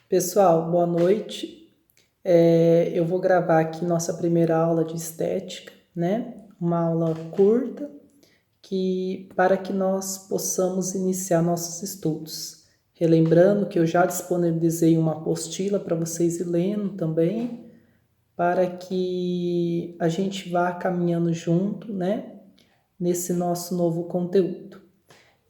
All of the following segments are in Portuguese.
Pessoal, boa noite. Eu vou gravar aqui nossa primeira aula de estética, né? Uma aula curta para que nós possamos iniciar nossos estudos. Relembrando que eu já disponibilizei uma apostila para vocês ir lendo também, para que a gente vá caminhando junto, né? Nesse nosso novo conteúdo.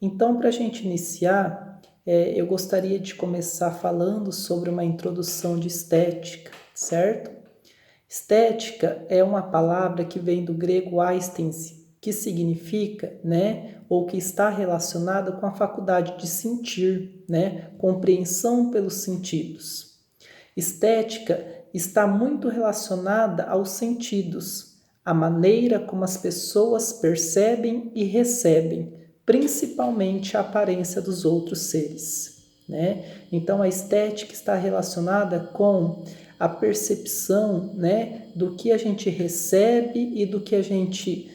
Então, para a gente iniciar, eu gostaria de começar falando sobre uma introdução de estética, certo? Estética é uma palavra que vem do grego aesthesis, que significa, né, ou que está relacionada com a faculdade de sentir, né, compreensão pelos sentidos. Estética está muito relacionada aos sentidos, a maneira como as pessoas percebem e recebem, principalmente a aparência dos outros seres, né? Então a estética está relacionada com a percepção, né, do que a gente recebe e do que a gente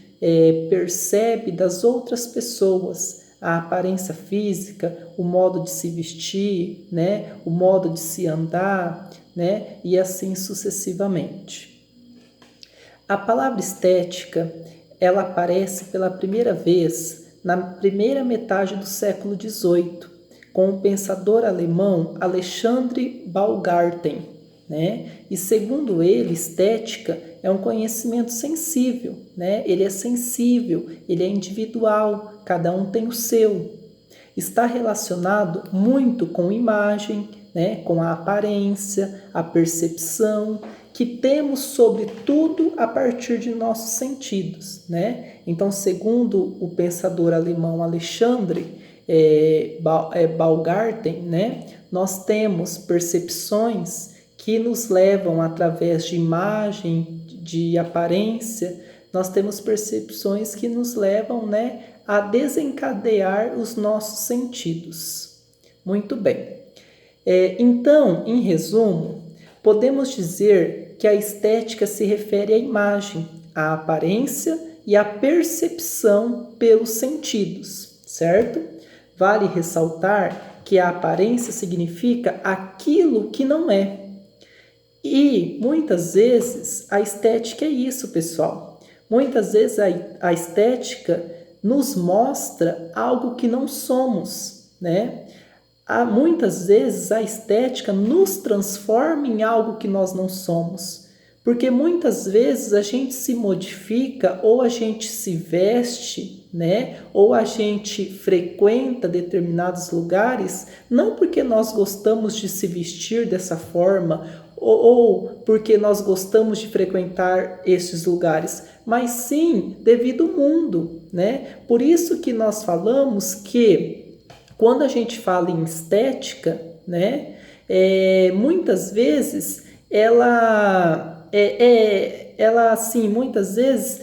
percebe das outras pessoas, a aparência física, o modo de se vestir, né, o modo de se andar, né, e assim sucessivamente. A palavra estética, ela aparece pela primeira vez na primeira metade do século XVIII, com o pensador alemão Alexandre Baumgarten, né? E segundo ele, estética é um conhecimento sensível, né? Ele é sensível, ele é individual, cada um tem o seu. Está relacionado muito com imagem, né? Com a aparência, a percepção que temos sobre tudo a partir de nossos sentidos, né? Então, segundo o pensador alemão Alexandre Baumgarten, né? Nós temos percepções que nos levam através de imagem, de aparência, nós temos percepções que nos levam, né, a desencadear os nossos sentidos. Muito bem. Então, em resumo, podemos dizer que a estética se refere à imagem, à aparência e à percepção pelos sentidos, certo? Vale ressaltar que a aparência significa aquilo que não é. E muitas vezes a estética é isso, pessoal. Muitas vezes a estética nos mostra algo que não somos, né? Muitas vezes a estética nos transforma em algo que nós não somos. Porque muitas vezes a gente se modifica ou a gente se veste, né? Ou a gente frequenta determinados lugares, não porque nós gostamos de se vestir dessa forma ou porque nós gostamos de frequentar esses lugares, mas sim devido ao mundo, né? Por isso que nós falamos que quando a gente fala em estética, né, muitas vezes ela assim, muitas vezes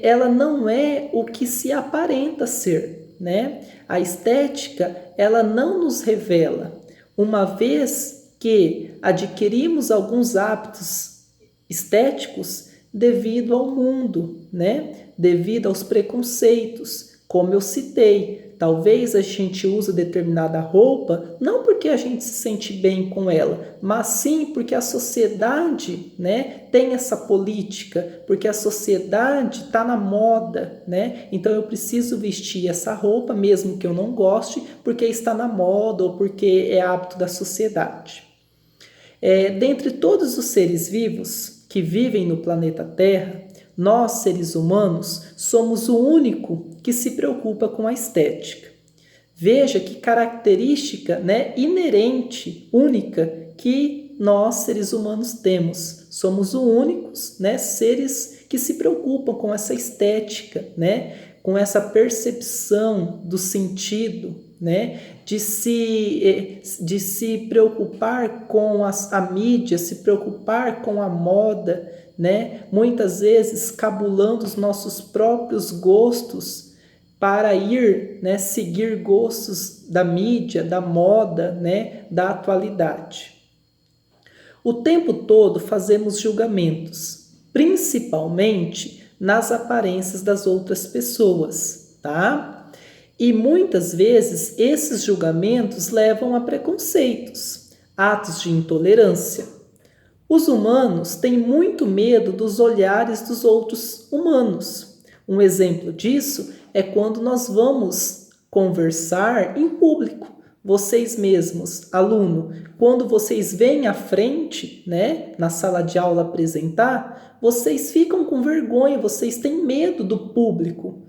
ela não é o que se aparenta ser, né? A estética, ela não nos revela, uma vez que adquirimos alguns hábitos estéticos devido ao mundo, né? Devido aos preconceitos, como eu citei. Talvez a gente use determinada roupa não porque a gente se sente bem com ela, mas sim porque a sociedade, né, tem essa política, porque a sociedade está na moda, né? Então eu preciso vestir essa roupa mesmo que eu não goste, porque está na moda ou porque é hábito da sociedade. Dentre todos os seres vivos que vivem no planeta Terra, nós, seres humanos, somos o único que se preocupa com a estética. Veja que característica, né, inerente, única, que nós, seres humanos, temos. Somos os únicos, né, seres que se preocupam com essa estética, né, com essa percepção do sentido, né, de se preocupar com a mídia, se preocupar com a moda, né, muitas vezes cabulando os nossos próprios gostos para ir, né, seguir gostos da mídia, da moda, né, da atualidade. O tempo todo fazemos julgamentos, principalmente nas aparências das outras pessoas, tá? E muitas vezes esses julgamentos levam a preconceitos, atos de intolerância. Os humanos têm muito medo dos olhares dos outros humanos. Um exemplo disso é quando nós vamos conversar em público. Vocês mesmos, aluno, quando vocês vêm à frente, né, na sala de aula apresentar, vocês ficam com vergonha, vocês têm medo do público.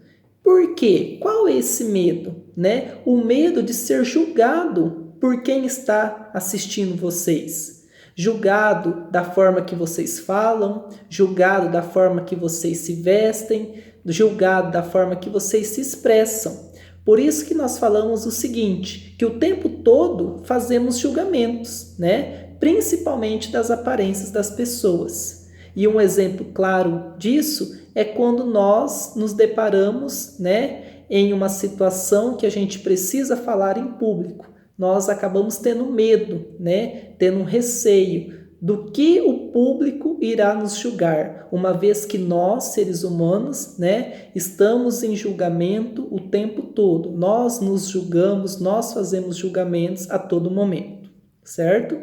Por quê? Qual é esse medo, né? O medo de ser julgado por quem está assistindo vocês. Julgado da forma que vocês falam, julgado da forma que vocês se vestem, julgado da forma que vocês se expressam. Por isso que nós falamos o seguinte, que o tempo todo fazemos julgamentos, né? Principalmente das aparências das pessoas. E um exemplo claro disso é quando nós nos deparamos, né, em uma situação que a gente precisa falar em público. Nós acabamos tendo medo, né, tendo um receio do que o público irá nos julgar, uma vez que nós, seres humanos, né, estamos em julgamento o tempo todo. Nós nos julgamos, nós fazemos julgamentos a todo momento, certo?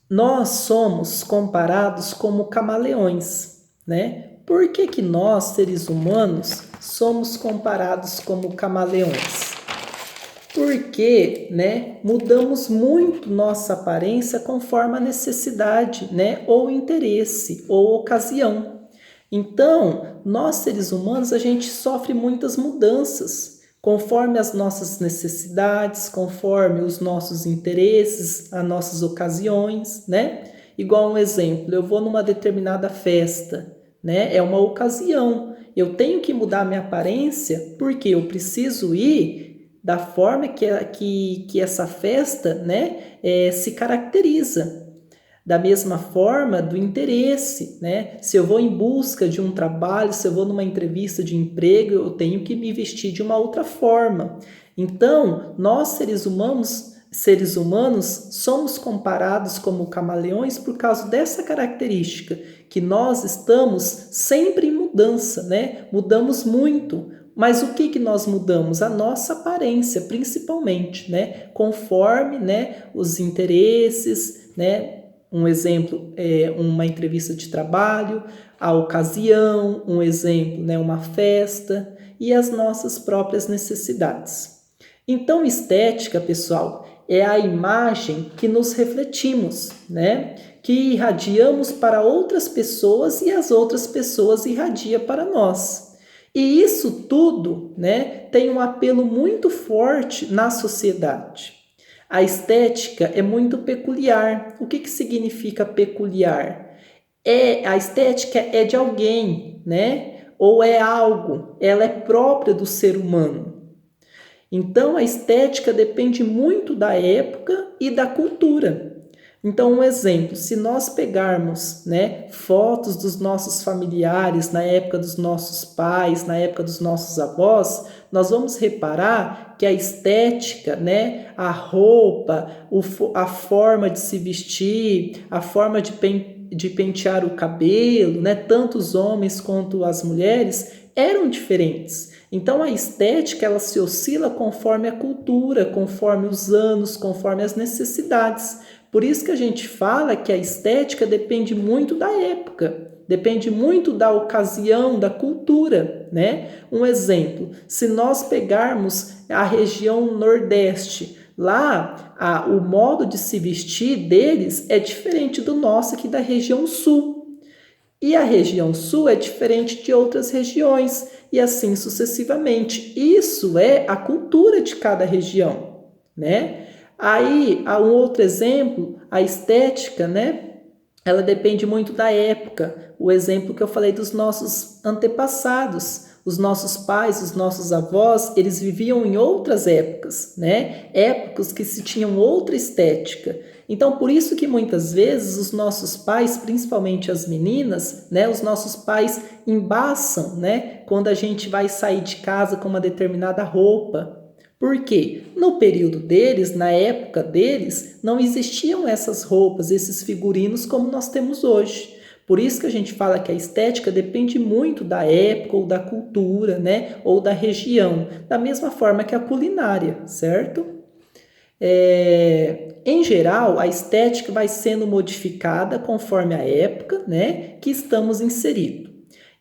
Nós somos comparados como camaleões, né? Por que nós, seres humanos, somos comparados como camaleões? Porque, né, mudamos muito nossa aparência conforme a necessidade, né, ou interesse, ou ocasião. Então, nós seres humanos, a gente sofre muitas mudanças, conforme as nossas necessidades, conforme os nossos interesses, as nossas ocasiões, né? Igual um exemplo, eu vou numa determinada festa, né? É uma ocasião, eu tenho que mudar minha aparência porque eu preciso ir da forma que essa festa, né, se caracteriza. Da mesma forma, do interesse, né? Se eu vou em busca de um trabalho, se eu vou numa entrevista de emprego, eu tenho que me vestir de uma outra forma. Então, nós seres humanos somos comparados como camaleões por causa dessa característica, que nós estamos sempre em mudança, né? Mudamos muito. Mas o que nós mudamos? A nossa aparência, principalmente, né? Conforme, né, os interesses, né? Um exemplo é uma entrevista de trabalho, a ocasião, um exemplo, né, uma festa e as nossas próprias necessidades. Então, estética, pessoal, é a imagem que nos refletimos, né? Que irradiamos para outras pessoas e as outras pessoas irradiam para nós. E isso tudo, né, tem um apelo muito forte na sociedade. A estética é muito peculiar. O que significa peculiar? A estética é de alguém, né? Ou é algo, ela é própria do ser humano. Então, a estética depende muito da época e da cultura. Então, um exemplo, se nós pegarmos, né, fotos dos nossos familiares na época dos nossos pais, na época dos nossos avós, nós vamos reparar que a estética, né, a roupa, a forma de se vestir, a forma de pentear o cabelo, né, tanto os homens quanto as mulheres eram diferentes. Então a estética ela se oscila conforme a cultura, conforme os anos, conforme as necessidades. Por isso que a gente fala que a estética depende muito da época, depende muito da ocasião, da cultura, né? Um exemplo, se nós pegarmos a região Nordeste, lá o modo de se vestir deles é diferente do nosso aqui da região Sul. E a região Sul é diferente de outras regiões, e assim sucessivamente. Isso é a cultura de cada região, né? Aí, há um outro exemplo, a estética, né? Ela depende muito da época. O exemplo que eu falei dos nossos antepassados, os nossos pais, os nossos avós, eles viviam em outras épocas, né? Épocas que se tinham outra estética. Então, por isso que muitas vezes os nossos pais, principalmente as meninas, né, os nossos pais embaçam, né, quando a gente vai sair de casa com uma determinada roupa. Por quê? No período deles, na época deles, não existiam essas roupas, esses figurinos como nós temos hoje. Por isso que a gente fala que a estética depende muito da época ou da cultura, né? Ou da região, da mesma forma que a culinária, certo? Em geral, a estética vai sendo modificada conforme a época, né, que estamos inseridos.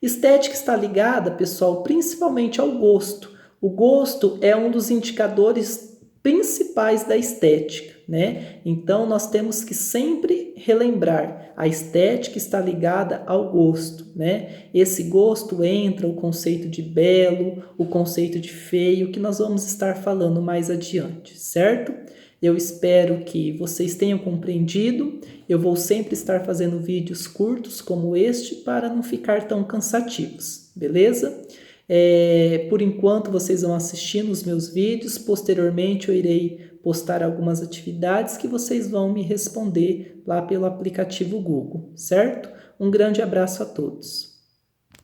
Estética está ligada, pessoal, principalmente ao gosto. O gosto é um dos indicadores principais da estética, né? Então, nós temos que sempre relembrar, a estética está ligada ao gosto, né? Esse gosto entra o conceito de belo, o conceito de feio, que nós vamos estar falando mais adiante, certo? Eu espero que vocês tenham compreendido. Eu vou sempre estar fazendo vídeos curtos como este para não ficar tão cansativos, beleza? Por enquanto vocês vão assistindo os meus vídeos, posteriormente eu irei postar algumas atividades que vocês vão me responder lá pelo aplicativo Google, certo? Um grande abraço a todos.